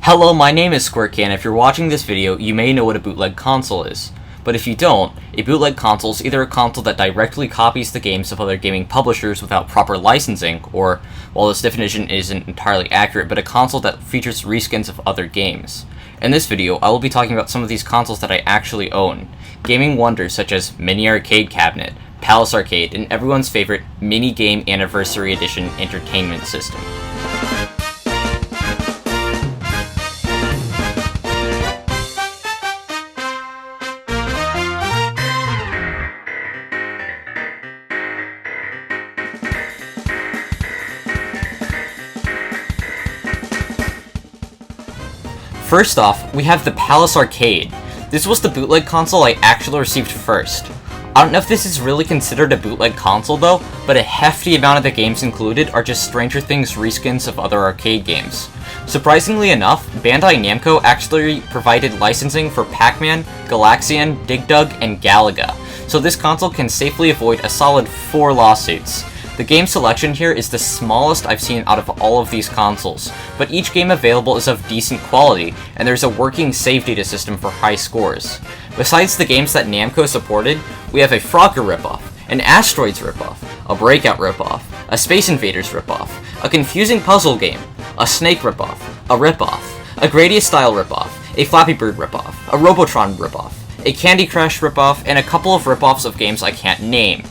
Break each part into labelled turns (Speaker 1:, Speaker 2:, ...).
Speaker 1: Hello, my name is Squirtke, and if you're watching this video, you may know what a bootleg console is. But if you don't, a bootleg console is either a console that directly copies the games of other gaming publishers without proper licensing, or, while this definition isn't entirely accurate, but a console that features reskins of other games. In this video, I will be talking about some of these consoles that I actually own. Gaming wonders such as Mini Arcade Cabinet, Palace Arcade, and everyone's favorite Mini Game Anniversary Edition Entertainment System. First off, we have the Palace Arcade. This was the bootleg console I actually received first. I don't know if this is really considered a bootleg console though, but a hefty amount of the games included are just Stranger Things reskins of other arcade games. Surprisingly enough, Bandai Namco actually provided licensing for Pac-Man, Galaxian, Dig Dug, and Galaga, so this console can safely avoid a solid 4 lawsuits. The game selection here is the smallest I've seen out of all of these consoles, but each game available is of decent quality, and there's a working save data system for high scores. Besides the games that Namco supported, we have a Frogger ripoff, an Asteroids ripoff, a Breakout ripoff, a Space Invaders ripoff, a confusing puzzle game, a Snake ripoff, a ripoff, a Gradius-style ripoff, a Flappy Bird ripoff, a Robotron ripoff, a Candy Crush ripoff, and a couple of ripoffs of games I can't name.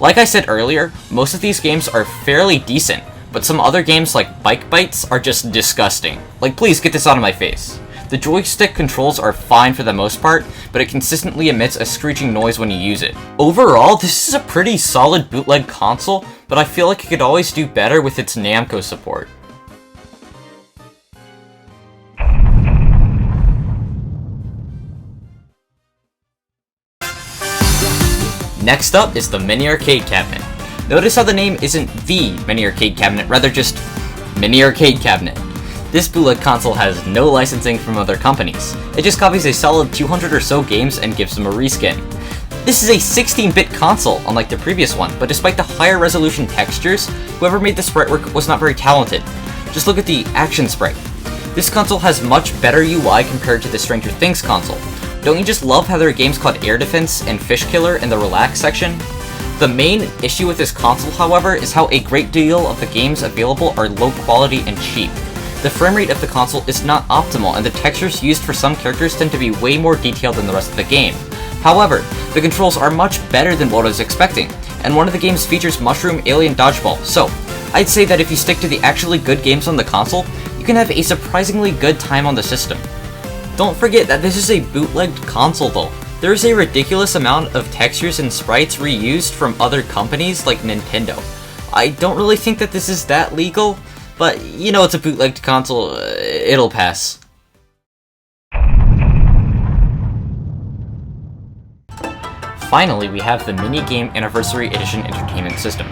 Speaker 1: Like I said earlier, most of these games are fairly decent, but some other games like Bike Bites are just disgusting. Like, please get this out of my face. The joystick controls are fine for the most part, but it consistently emits a screeching noise when you use it. Overall, this is a pretty solid bootleg console, but I feel like it could always do better with its Namco support. Next up is the Mini Arcade Cabinet. Notice how the name isn't the Mini Arcade Cabinet, rather just Mini Arcade Cabinet. This bootleg console has no licensing from other companies. It just copies a solid 200 or so games and gives them a reskin. This is a 16-bit console, unlike the previous one, but despite the higher resolution textures, whoever made the sprite work was not very talented. Just look at the action sprite. This console has much better UI compared to the Stranger Things console. Don't you just love how there are games called Air Defense and Fish Killer in the Relax section? The main issue with this console, however, is how a great deal of the games available are low quality and cheap. The frame rate of the console is not optimal, and the textures used for some characters tend to be way more detailed than the rest of the game. However, the controls are much better than what I was expecting, and one of the games features Mushroom Alien Dodgeball, so I'd say that if you stick to the actually good games on the console, you can have a surprisingly good time on the system. Don't forget that this is a bootlegged console though. There is a ridiculous amount of textures and sprites reused from other companies like Nintendo. I don't really think that this is that legal, but you know, it's a bootlegged console, it'll pass. Finally, we have the Mini Game Anniversary Edition Entertainment System.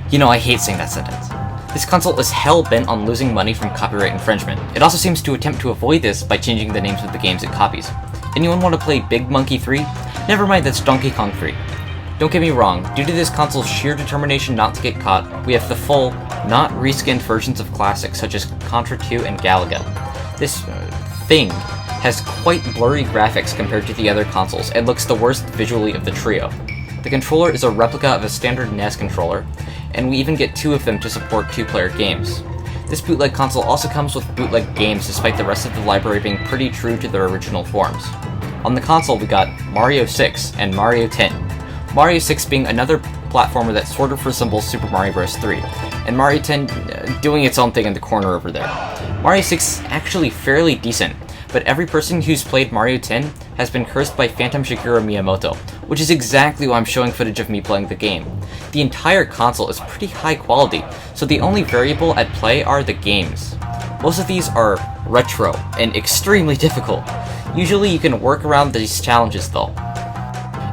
Speaker 1: You know, I hate saying that sentence. This console is hell-bent on losing money from copyright infringement. It also seems to attempt to avoid this by changing the names of the games it copies. Anyone want to play Big Monkey 3? Never mind, that's Donkey Kong 3. Don't get me wrong, due to this console's sheer determination not to get caught, we have the full, not reskinned versions of classics such as Contra 2 and Galaga. This thing has quite blurry graphics compared to the other consoles and looks the worst visually of the trio. The controller is a replica of a standard NES controller, and we even get 2 of them to support 2-player games. This bootleg console also comes with bootleg games despite the rest of the library being pretty true to their original forms. On the console we got Mario 6 and Mario 10. Mario 6 being another platformer that sort of resembles Super Mario Bros. 3, and Mario 10 doing its own thing in the corner over there. Mario 6 is actually fairly decent, but every person who's played Mario 10 has been cursed by Phantom Shigeru Miyamoto, which is exactly why I'm showing footage of me playing the game. The entire console is pretty high quality, so the only variable at play are the games. Most of these are retro and extremely difficult. Usually you can work around these challenges though.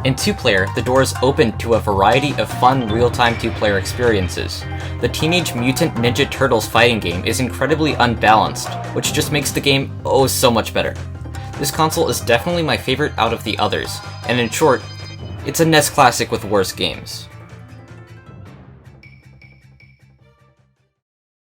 Speaker 1: In 2-player, the door is open to a variety of fun real-time 2-player experiences. The Teenage Mutant Ninja Turtles fighting game is incredibly unbalanced, which just makes the game oh so much better. This console is definitely my favorite out of the others, and in short, it's a NES classic with worse games.